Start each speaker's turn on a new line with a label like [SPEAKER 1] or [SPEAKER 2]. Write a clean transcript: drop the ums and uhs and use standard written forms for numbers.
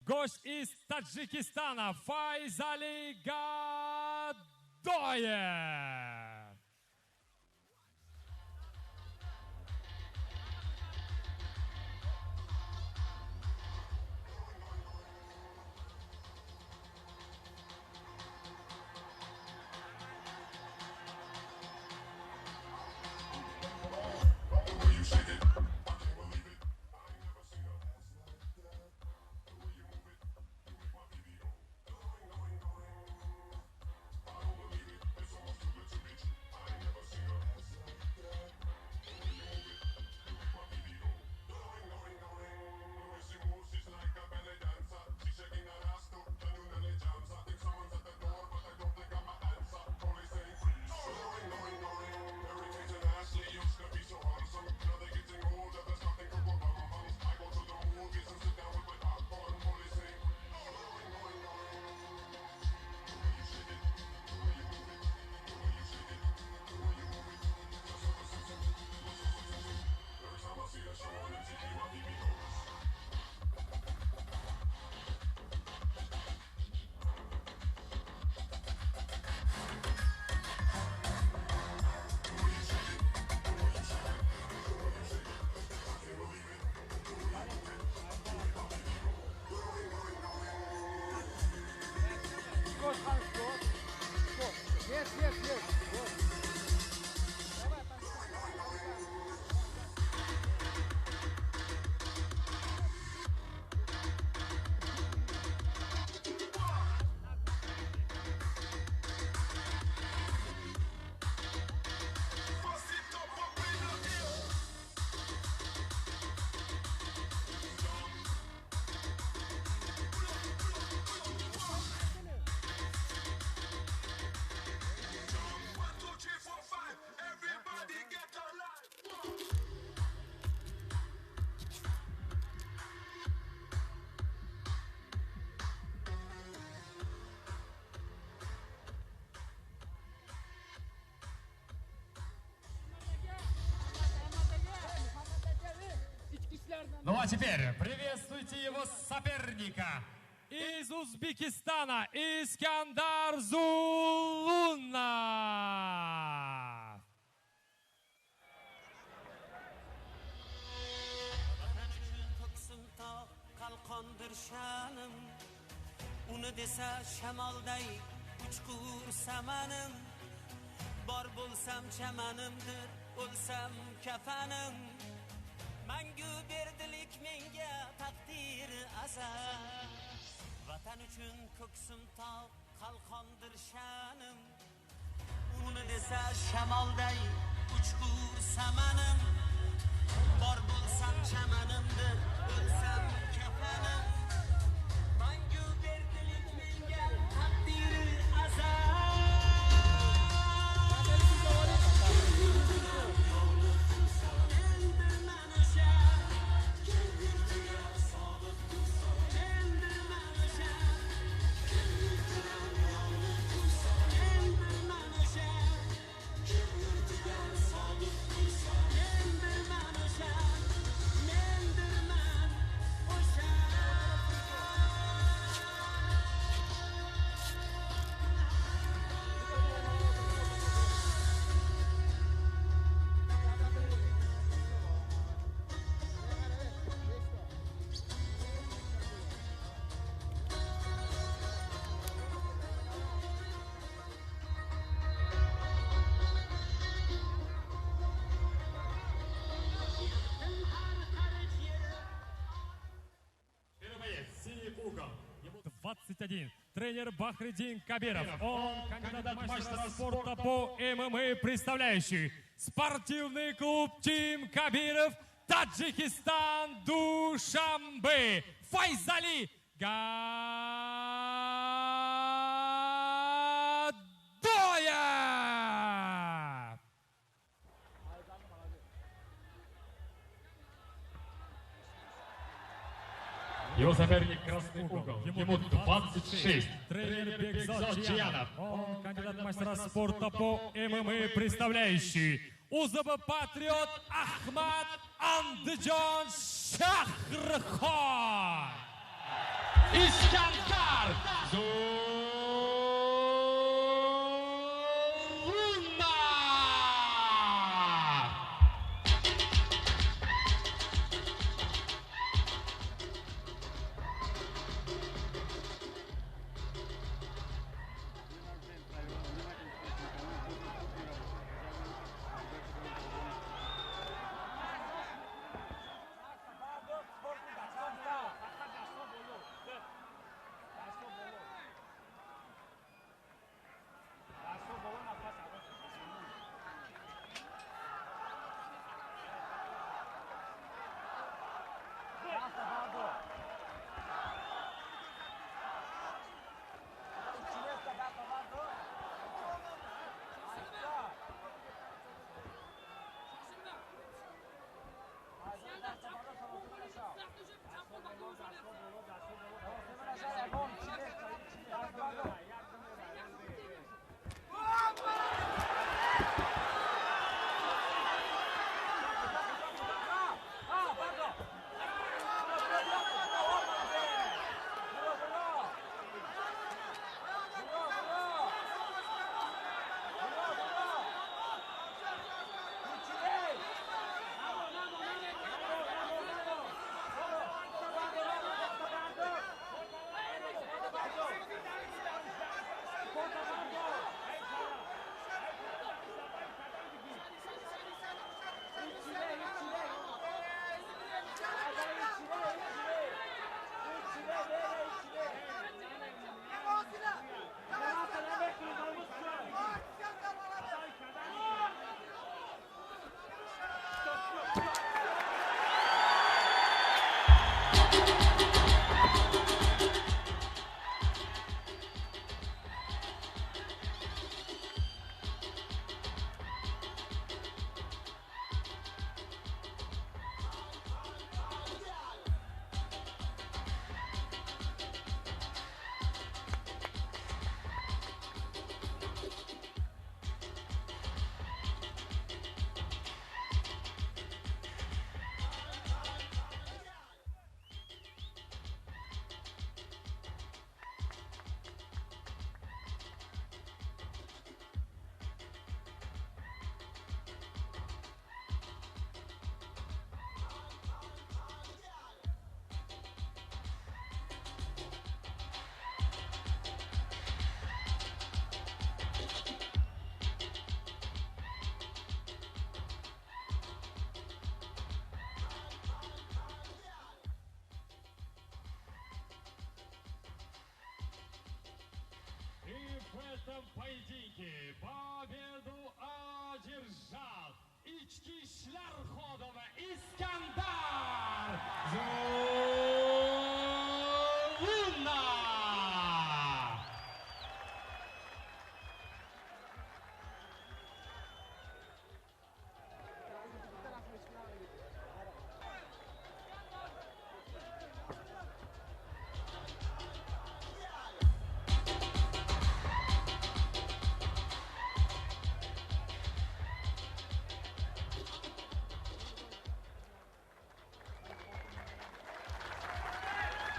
[SPEAKER 1] гость из Таджикистана Файзали Гадоев.
[SPEAKER 2] Ну а теперь приветствуйте его соперника.
[SPEAKER 1] Из Узбекистана Искандар Зулунов.
[SPEAKER 3] Qalqondir sha'nim, uni desa shamolday uchqur samanim, bor bo'lsam chamanimdir, o'lsam kafanim, mangu berdilik menga taqdir azal. Vatan uchun ko'ksim tog' qalqondir sha'nim, uni desa shamolday uchqur samanim, bor bo'lsam chamanimdir, o'lsam kafanim, mangu berdilik menga taqdir azal.
[SPEAKER 1] Угол. Ему 21. Тренер Бахридин Кабиров. Он кандидат мастера спорта по ММА, представляющий спортивный клуб Тим Кабиров, Таджикистан, Душанбе. Файзали Гадоев.
[SPEAKER 2] Его соперник красный угол. Ему 26.
[SPEAKER 1] Тренер Бекзат Чиянов. Он кандидат мастера спорта по ММА, представляющий УЗБ Патриот Ахмад Андыджон Шахрхан.
[SPEAKER 2] İskandar Zorunma. В этом поединке победу одержал İçki İşler Xodovi